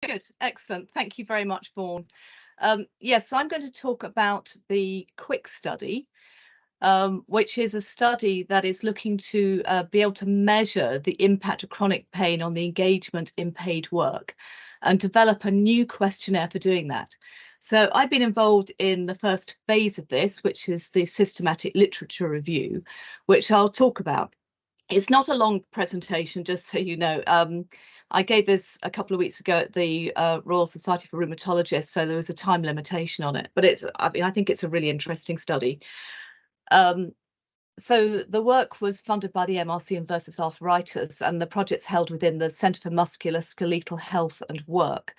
Good, excellent. Thank you very much, Vaughan. Yes, so I'm going to talk about the Quick study, which is a study that is looking to be able to measure the impact of chronic pain on the engagement in paid work and develop a new questionnaire for doing that. So I've been involved in the first phase of this, which is the systematic literature review, which I'll talk about. It's not a long presentation, just so you know. I gave this a couple of weeks ago at the Royal Society for Rheumatologists, so there was a time limitation on it. But I think it's a really interesting study. So the work was funded by the MRC and Versus Arthritis, and the project's held within the Centre for Musculoskeletal Health and Work.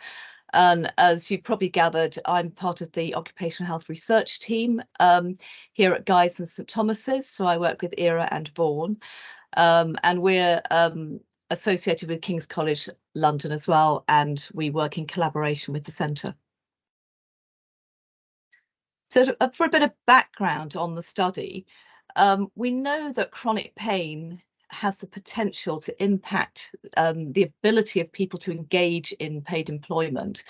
And as you probably gathered, I'm part of the occupational health research team here at Guy's and St Thomas's. So I work with Ira and Vaughan. And we're associated with King's College London as well, and we work in collaboration with the centre. So for a bit of background on the study, we know that chronic pain has the potential to impact the ability of people to engage in paid employment.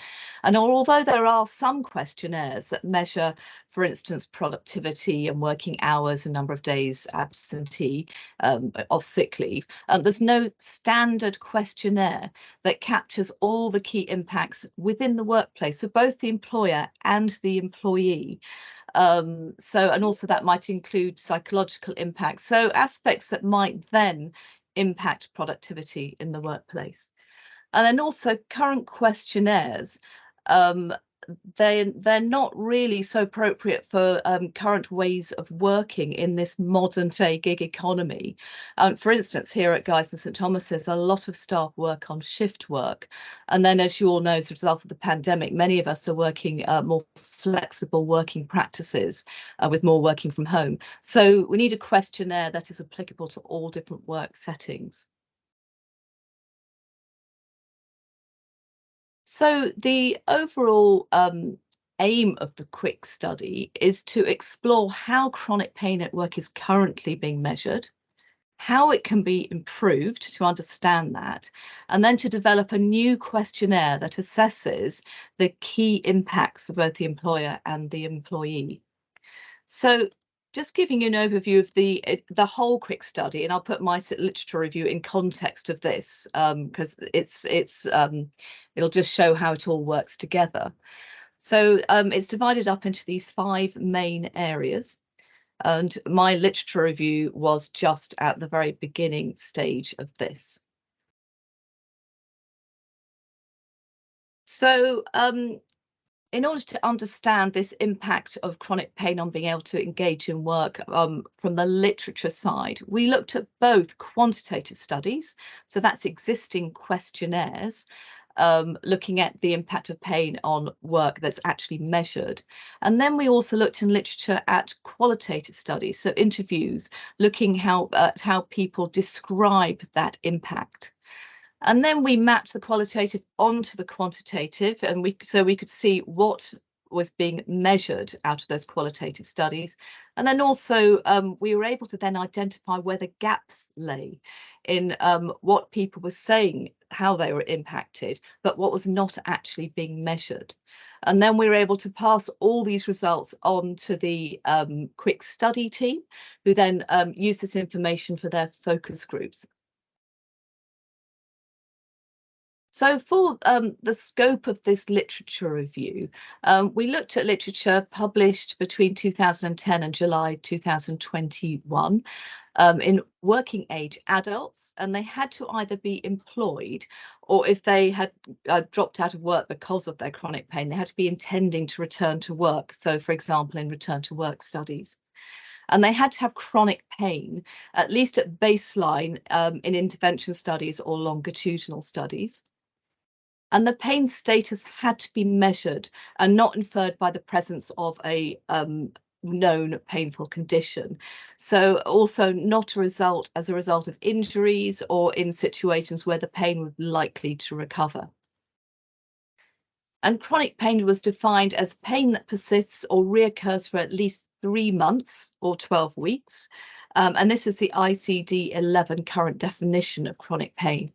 And although there are some questionnaires that measure, for instance, productivity and working hours and number of days absentee of sick leave, there's no standard questionnaire that captures all the key impacts within the workplace for both the employer and the employee. And also that might include psychological impacts, so aspects that might then impact productivity in the workplace. And then also current questionnaires, they're not really so appropriate for current ways of working in this modern day gig economy. For instance, here at Guy's and St Thomas's, a lot of staff work on shift work. And then, as you all know, as a result of the pandemic, many of us are working more flexible working practices with more working from home. So we need a questionnaire that is applicable to all different work settings. So the overall aim of the Quick study is to explore how chronic pain at work is currently being measured, how it can be improved to understand that, and then to develop a new questionnaire that assesses the key impacts for both the employer and the employee. So just giving you an overview of the whole Quick study, and I'll put my literature review in context of this because it'll just show how it all works together. So it's divided up into these 5 main areas, and my literature review was just at the very beginning stage of this. So in order to understand this impact of chronic pain on being able to engage in work from the literature side, we looked at both quantitative studies, so that's existing questionnaires, looking at the impact of pain on work that's actually measured. And then we also looked in literature at qualitative studies, so interviews, looking at how people describe that impact. And then we mapped the qualitative onto the quantitative, and we could see what was being measured out of those qualitative studies. And then also we were able to then identify where the gaps lay in what people were saying, how they were impacted, but what was not actually being measured. And then we were able to pass all these results on to the Quick study team, who then used this information for their focus groups. So for the scope of this literature review, we looked at literature published between 2010 and July 2021 in working age adults, and they had to either be employed, or if they had dropped out of work because of their chronic pain, they had to be intending to return to work. So for example, in return to work studies. And they had to have chronic pain, at least at baseline in intervention studies or longitudinal studies. And the pain status had to be measured and not inferred by the presence of a known painful condition. So also not as a result of injuries or in situations where the pain was likely to recover. And chronic pain was defined as pain that persists or reoccurs for at least 3 months or 12 weeks. And this is the ICD-11 current definition of chronic pain.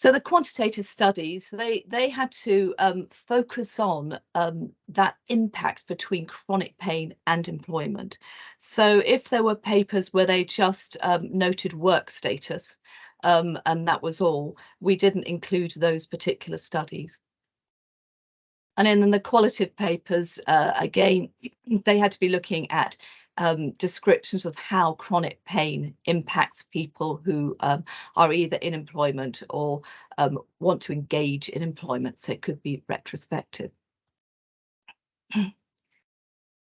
So the quantitative studies, they had to focus on that impact between chronic pain and employment. So if there were papers where they just noted work status and that was all, we didn't include those particular studies. And then in the qualitative papers, again, they had to be looking at descriptions of how chronic pain impacts people who are either in employment or want to engage in employment. So it could be retrospective.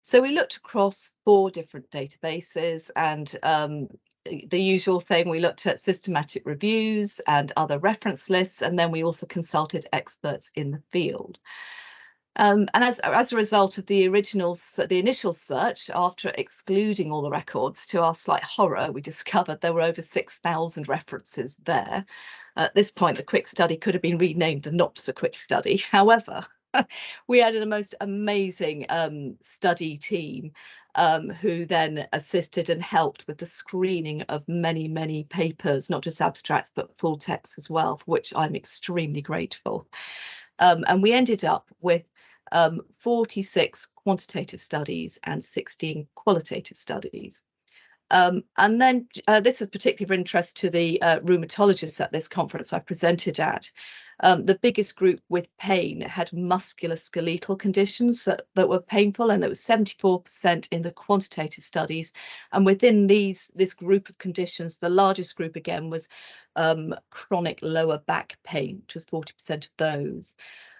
So we looked across 4 different databases and the usual thing, we looked at systematic reviews and other reference lists, and then we also consulted experts in the field. And as a result of the initial search, after excluding all the records, to our slight horror, we discovered there were over 6,000 references there. At this point, the quick study could have been renamed the not so quick study. However, we had a most amazing study team who then assisted and helped with the screening of many, many papers, not just abstracts, but full text as well, for which I'm extremely grateful. And we ended up with 46 quantitative studies and 16 qualitative studies. And then this is particularly of interest to the rheumatologists at this conference I presented at. The biggest group with pain had musculoskeletal conditions that were painful, and it was 74% in the quantitative studies. And within this group of conditions, the largest group again was chronic lower back pain, which was 40% of those.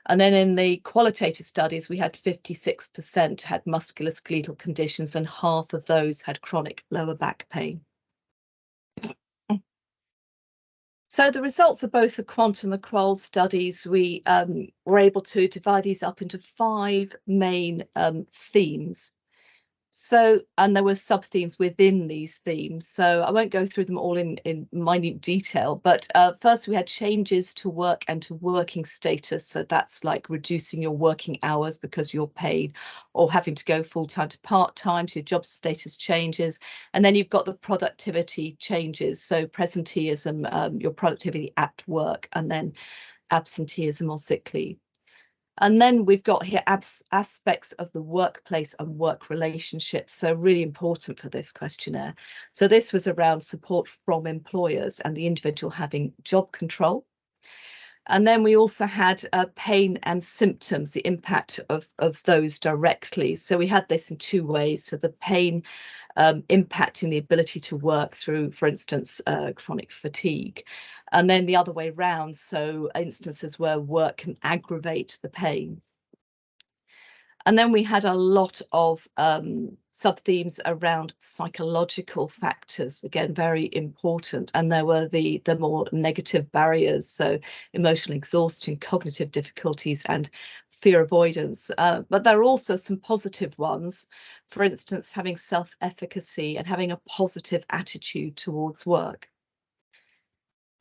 And then in the qualitative studies, we had 56% had musculoskeletal conditions, and half of those had chronic lower back pain. So the results of both the quant and the qual studies, we were able to divide these up into 5 main themes. So, and there were sub-themes within these themes. So I won't go through them all in minute detail, but first we had changes to work and to working status. So that's like reducing your working hours because you're paid, or having to go full-time to part-time, so your job status changes. And then you've got the productivity changes. So presenteeism, your productivity at work, and then absenteeism or sick leave. And then we've got here aspects of the workplace and work relationships, so really important for this questionnaire. So this was around support from employers and the individual having job control. And then we also had pain and symptoms, the impact of those directly. So we had this in 2 ways. So the pain impacting the ability to work through, for instance, chronic fatigue. And then the other way round, so instances where work can aggravate the pain. And then we had a lot of sub-themes around psychological factors, again, very important. And there were the more negative barriers, so emotional exhaustion, cognitive difficulties, and fear avoidance. But there are also some positive ones, for instance, having self-efficacy and having a positive attitude towards work.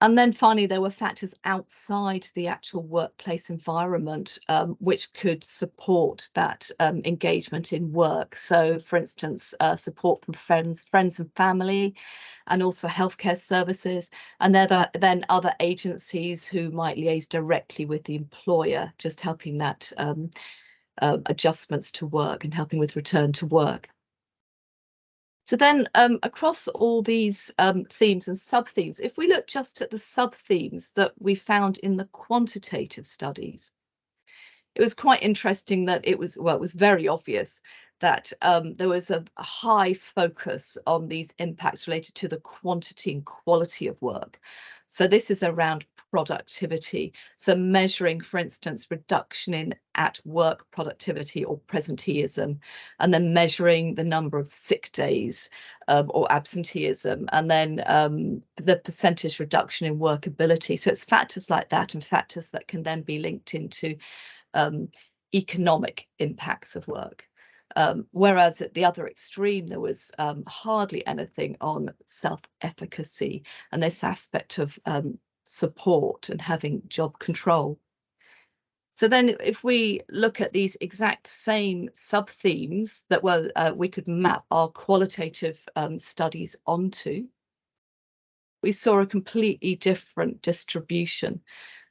And then finally, there were factors outside the actual workplace environment, which could support that engagement in work. So, for instance, support from friends and family, and also healthcare services. And then other agencies who might liaise directly with the employer, just helping that adjustments to work and helping with return to work. So then across all these themes and sub-themes, if we look just at the sub-themes that we found in the quantitative studies, it was quite interesting that it was very obvious that there was a high focus on these impacts related to the quantity and quality of work. So this is around productivity. So measuring, for instance, reduction in at work productivity or presenteeism, and then measuring the number of sick days or absenteeism, and then the percentage reduction in workability. So it's factors like that, and factors that can then be linked into economic impacts of work. Whereas at the other extreme, there was hardly anything on self-efficacy and this aspect of support and having job control. So then if we look at these exact same sub-themes that we could map our qualitative studies onto, we saw a completely different distribution.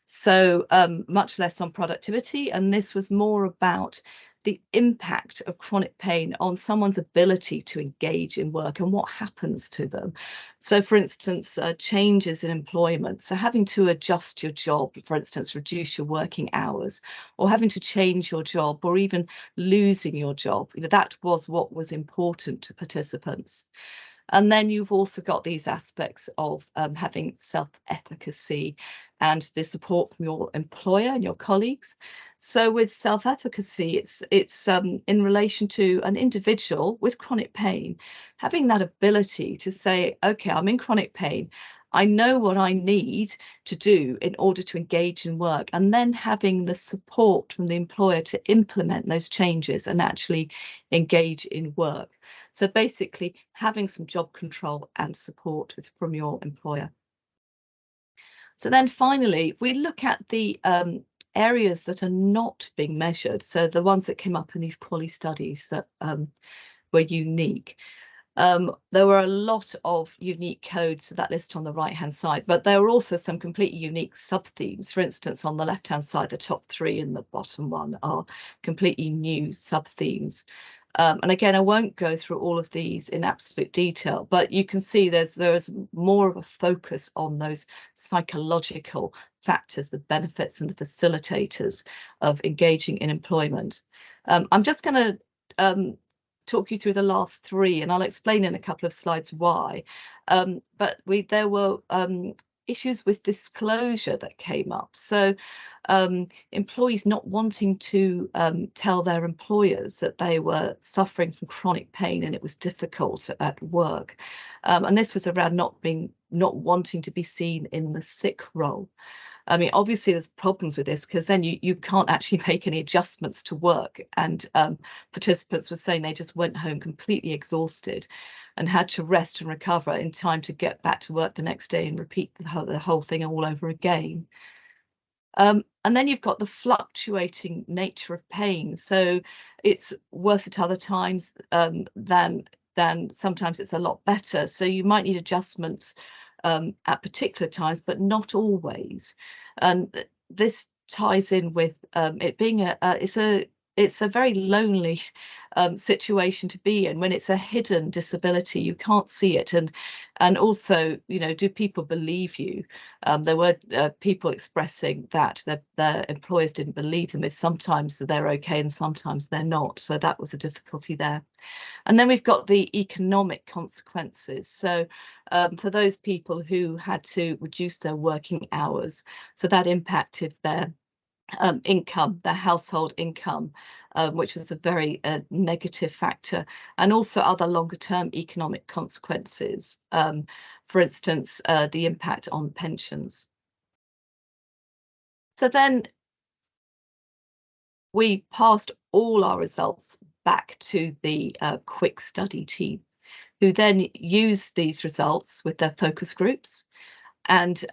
So much less on productivity, and this was more about the impact of chronic pain on someone's ability to engage in work and what happens to them. So for instance, changes in employment, so having to adjust your job, for instance, reduce your working hours, or having to change your job, or even losing your job, that was what was important to participants. And then you've also got these aspects of having self-efficacy and the support from your employer and your colleagues. So with self-efficacy, it's in relation to an individual with chronic pain, having that ability to say, okay, I'm in chronic pain. I know what I need to do in order to engage in work, and then having the support from the employer to implement those changes and actually engage in work. So basically having some job control and support from your employer. So then finally, we look at the areas that are not being measured. So the ones that came up in these quali studies that were unique. There were a lot of unique codes to that list on the right-hand side, but there were also some completely unique sub-themes. For instance, on the left-hand side, the top 3 and the bottom 1 are completely new sub-themes. And again, I won't go through all of these in absolute detail, but you can see there's more of a focus on those psychological factors, the benefits and the facilitators of engaging in employment. I'm just going to talk you through the last 3, and I'll explain in a couple of slides why. But there were issues with disclosure that came up. So employees not wanting to tell their employers that they were suffering from chronic pain and it was difficult at work. And this was around not wanting to be seen in the sick role. I mean, obviously there's problems with this because then you can't actually make any adjustments to work. And participants were saying they just went home completely exhausted and had to rest and recover in time to get back to work the next day and repeat the whole thing all over again. And then you've got the fluctuating nature of pain. So it's worse at other times than sometimes it's a lot better. So you might need adjustments at particular times, but not always. And this ties in with it being it's a very lonely situation to be in when it's a hidden disability. You can't see it, and also, do people believe you? There were people expressing that their employers didn't believe them. If sometimes they're okay and sometimes they're not. So that was a difficulty there. And then we've got the economic consequences. So for those people who had to reduce their working hours, so that impacted their income, their household income, which was a very negative factor, and also other longer term economic consequences. For instance, the impact on pensions. So then we passed all our results back to the quick study team, who then used these results with their focus groups. And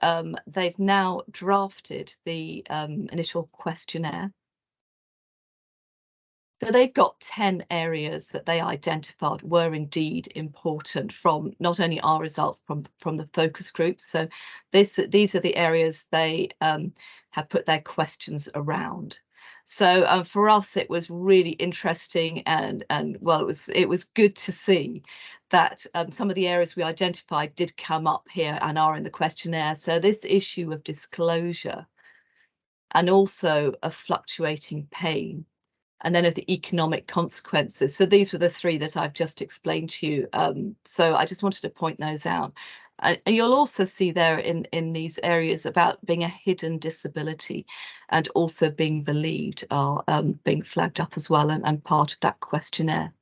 they've now drafted the initial questionnaire. So they've got 10 areas that they identified were indeed important from not only our results from the focus groups. So these are the areas they have put their questions around. So for us, it was really interesting, and well, it was good to see that some of the areas we identified did come up here and are in the questionnaire. So this issue of disclosure, and also of fluctuating pain, and then of the economic consequences. So these were the 3 that I've just explained to you. So I just wanted to point those out. And you'll also see there in these areas about being a hidden disability and also being believed are being flagged up as well, and part of that questionnaire.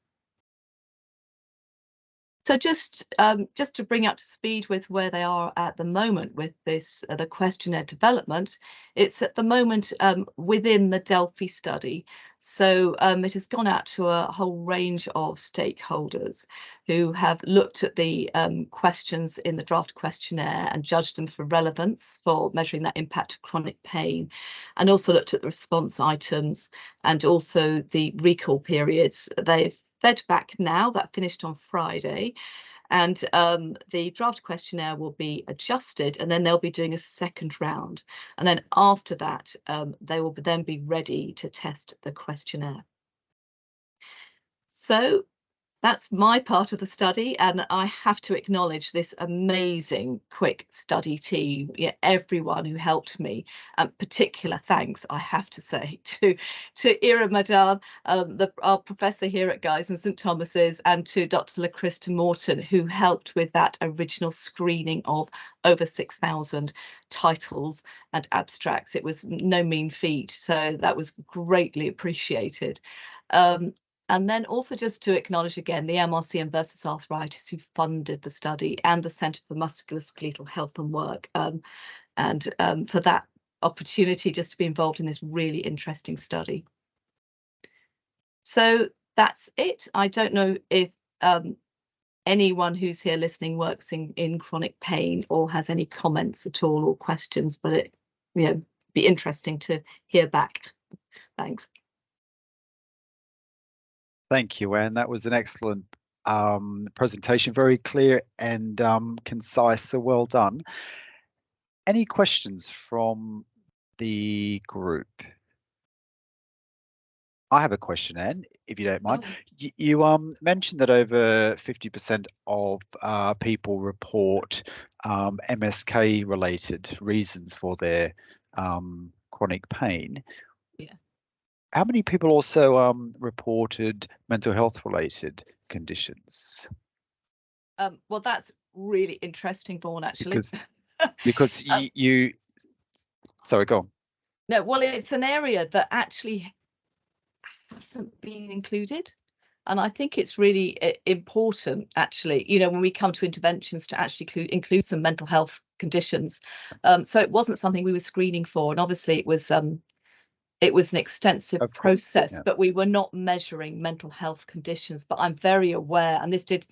So just to bring up to speed with where they are at the moment with this, the questionnaire development, it's at the moment within the Delphi study. So it has gone out to a whole range of stakeholders who have looked at the questions in the draft questionnaire and judged them for relevance for measuring that impact of chronic pain, and also looked at the response items and also the recall periods. They've fed back now, that finished on Friday, And the draft questionnaire will be adjusted, and then they'll be doing a second round. And then after that, they will then be ready to test the questionnaire. So that's my part of the study, and I have to acknowledge this amazing quick study team. Yeah, everyone who helped me. Particular thanks, I have to say, to Ira Madan, our professor here at Guy's and St Thomas's, and to Dr. LaChrista Morton, who helped with that original screening of over 6,000 titles and abstracts. It was no mean feat, so that was greatly appreciated. And then also just to acknowledge again the MRCM versus Arthritis who funded the study, and the Centre for Musculoskeletal Health and Work, and for that opportunity just to be involved in this really interesting study. So that's it. I don't know if anyone who's here listening works in chronic pain or has any comments at all or questions, but it be interesting to hear back. Thanks. Thank you, Anne. That was an excellent presentation, very clear and concise, so well done. Any questions from the group? I have a question, Anne, if you don't mind. Oh. You mentioned that over 50% of people report MSK-related reasons for their chronic pain. Yeah. How many people also reported mental health related conditions? Well, that's really interesting, Vaughan, actually. Because you sorry, go on. No, well, it's an area that actually hasn't been included. And I think it's really important, actually, when we come to interventions, to actually include some mental health conditions. So it wasn't something we were screening for. And obviously it was an extensive process, yeah. But we were not measuring mental health conditions. But I'm very aware, and this did,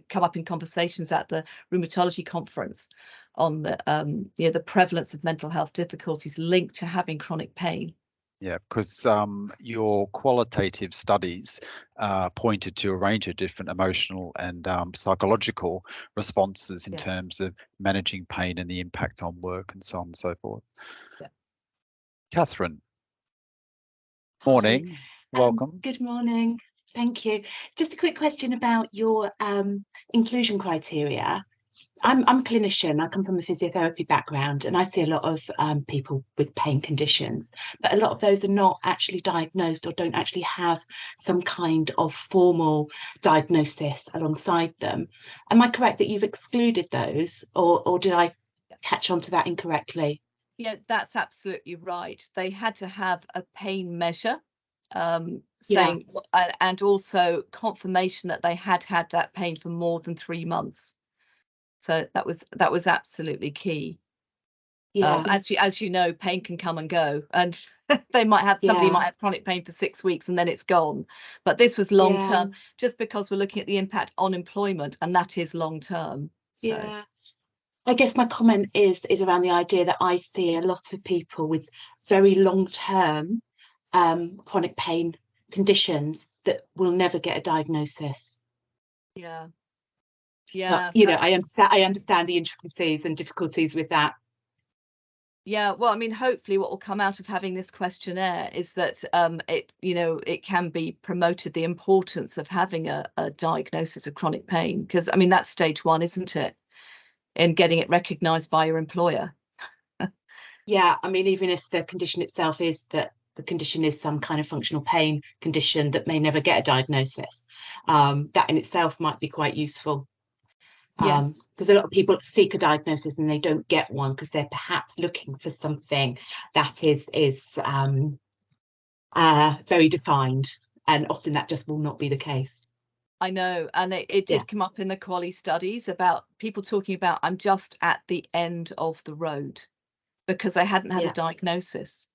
come up in conversations at the rheumatology conference on the prevalence of mental health difficulties linked to having chronic pain. Yeah, because your qualitative studies pointed to a range of different emotional and psychological responses in terms of managing pain and the impact on work and so on and so forth. Yeah. Catherine. Morning. Welcome. Good morning. Thank you. Just a quick question about your inclusion criteria. I'm a clinician. I come from a physiotherapy background, and I see a lot of people with pain conditions, but a lot of those are not actually diagnosed or don't actually have some kind of formal diagnosis alongside them. Am I correct that you've excluded those, or did I catch on to that incorrectly? Yeah, that's absolutely right. They had to have a pain measure saying, and also confirmation that they had had that pain for more than 3 months. So that was absolutely key. Yeah. As you know, pain can come and go, and somebody might have chronic pain for 6 weeks and then it's gone. But this was long term, just because we're looking at the impact on employment, and that is long term. So. Yeah. I guess my comment is around the idea that I see a lot of people with very long-term chronic pain conditions that will never get a diagnosis. Yeah. But, I understand the intricacies and difficulties with that. Yeah, well, I mean, hopefully what will come out of having this questionnaire is that it can be promoted, the importance of having a diagnosis of chronic pain, because I mean that's stage 1, isn't it? In getting it recognised by your employer. Yeah, I mean, even if the condition itself is that the condition is some kind of functional pain condition that may never get a diagnosis, that in itself might be quite useful. Yes. Because a lot of people seek a diagnosis and they don't get one because they're perhaps looking for something that is very defined, and often that just will not be the case. I know, and it did come up in the quali studies about people talking about, I'm just at the end of the road, because they hadn't had a diagnosis.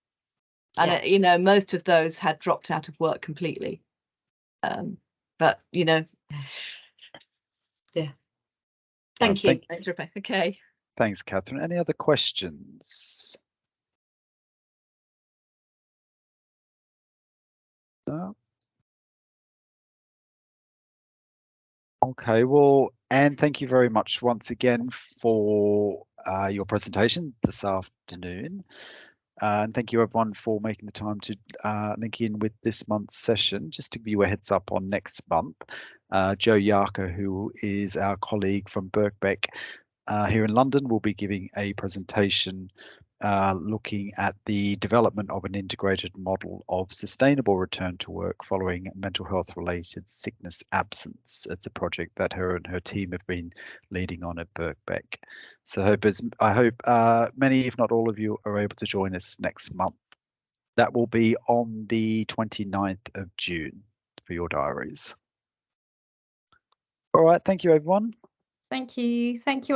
And most of those had dropped out of work completely. But yeah. Thank you. Okay. Thanks, Catherine. Any other questions? No. Okay, well, And thank you very much once again for your presentation this afternoon. And thank you everyone for making the time to link in with this month's session. Just to give you a heads up on next month, Joe Yarker, who is our colleague from Birkbeck here in London, will be giving a presentation looking at the development of an integrated model of sustainable return to work following mental health related sickness absence. It's a project that her and her team have been leading on at Birkbeck. So I hope many, if not all of you, are able to join us next month. That will be on the 29th of June for your diaries. All right, thank you everyone. Thank you. Thank you.